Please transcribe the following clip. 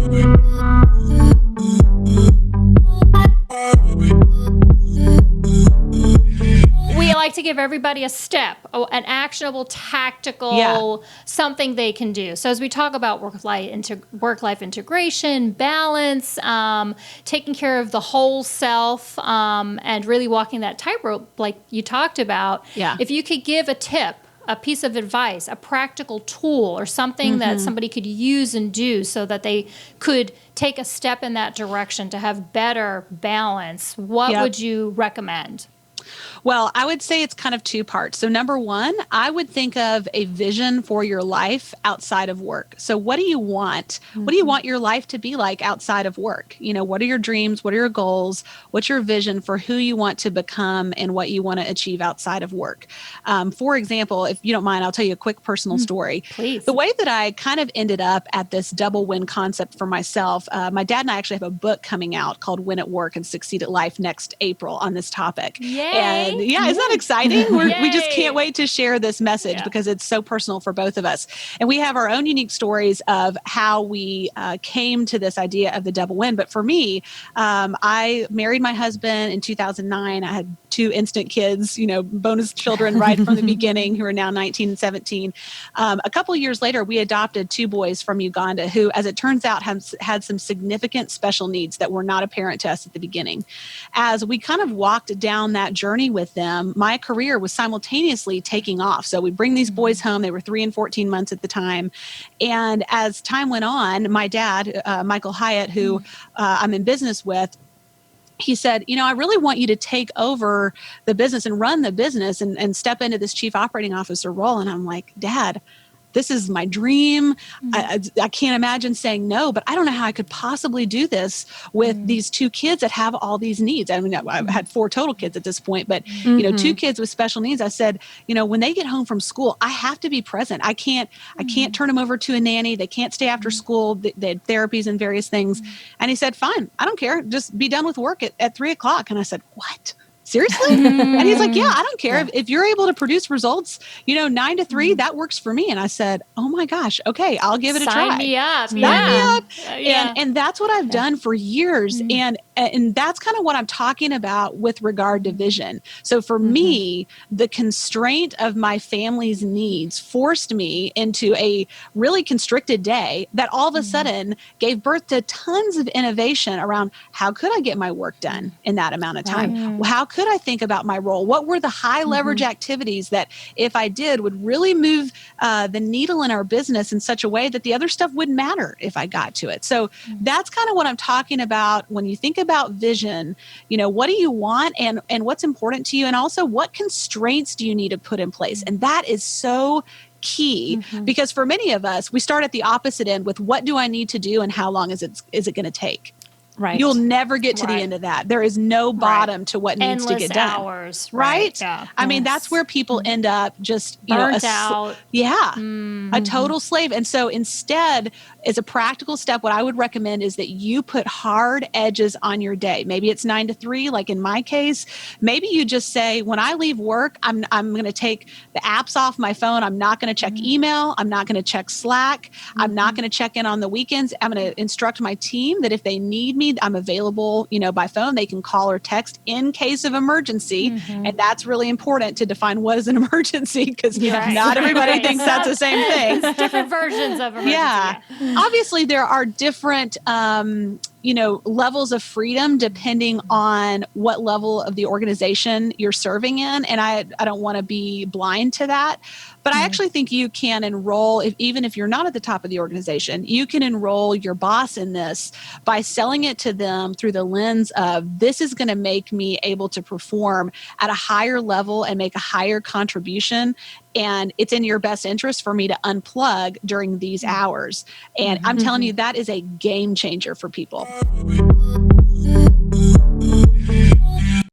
We like to give everybody a step, an actionable, tactical, something they can do. So as we talk about work-life integration, balance, taking care of the whole self, and really walking that tightrope like you talked about, if you could give a tip, a piece of advice, a practical tool, or something that somebody could use and do so that they could take a step in that direction to have better balance, what would you recommend? Well, I would say it's kind of two parts. So number one, I would think of a vision for your life outside of work. So what do you want? What do you want your life to be like outside of work? You know, what are your dreams? What are your goals? What's your vision for who you want to become and what you want to achieve outside of work? For example, if you don't mind, I'll tell you a quick personal story. Please. The way that I kind of ended up at this double win concept for myself, my dad and I actually have a book coming out called Win at Work and Succeed at Life next April on this topic. Yay. And yeah, isn't that exciting? We just can't wait to share this message because it's so personal for both of us. And we have our own unique stories of how we came to this idea of the double win. But for me, I married my husband in 2009. I had 2 instant kids, you know, bonus children right from the beginning, who are now 19 and 17. A couple of years later, we adopted 2 boys from Uganda who, as it turns out, had some significant special needs that were not apparent to us at the beginning. As we kind of walked down that journey with them, my career was simultaneously taking off. So we bring these boys home. They were 3 and 14 months at the time. And as time went on, my dad, Michael Hyatt, who I'm in business with, he said, you know, I really want you to take over the business and run the business and step into this chief operating officer role. And I'm like, Dad, this is my dream. I can't imagine saying no, but I don't know how I could possibly do this with these 2 kids that have all these needs. I mean, I've had 4 total kids at this point, but you know, 2 kids with special needs. I said, you know, when they get home from school, I have to be present. I can't turn them over to a nanny. They can't stay after school. They had therapies and various things. And he said, fine, I don't care. Just be done with work at 3 o'clock. And I said, what? Seriously? And he's like, yeah, I don't care. If you're able to produce results, you know, 9 to 3, that works for me. And I said, oh my gosh, okay, I'll give it a try. Sign me up. Sign me up. And that's what I've done for years. And that's kind of what I'm talking about with regard to vision. So for me, the constraint of my family's needs forced me into a really constricted day that all of a sudden gave birth to tons of innovation around how could I get my work done in that amount of time? How could I think about my role? What were the high leverage activities that if I did would really move the needle in our business in such a way that the other stuff wouldn't matter if I got to it? So that's kind of what I'm talking about when you think about vision. You know, what do you want and what's important to you? And also what constraints do you need to put in place? And that is so key because for many of us, we start at the opposite end with what do I need to do and how long is it going to take? Right. You'll never get to the end of that. There is no bottom to what needs to get done. Hours. Right? Yeah. I mean, that's where people end up just, burnt out. A total slave. And so instead, as a practical step, what I would recommend is that you put hard edges on your day. Maybe it's 9 to 3, like in my case. Maybe you just say, when I leave work, I'm going to take the apps off my phone. I'm not going to check email. I'm not going to check Slack. I'm not going to check in on the weekends. I'm going to instruct my team that if they need me, I'm available, you know, by phone. They can call or text in case of emergency. And that's really important to define what is an emergency because not everybody thinks that's the same thing. Different versions of emergency. Yeah. Obviously, there are different levels of freedom depending on what level of the organization you're serving in. And I don't want to be blind to that. But I actually think you can enroll, even if you're not at the top of the organization, you can enroll your boss in this by selling it to them through the lens of this is going to make me able to perform at a higher level and make a higher contribution. And it's in your best interest for me to unplug during these hours. And I'm telling you, that is a game changer for people.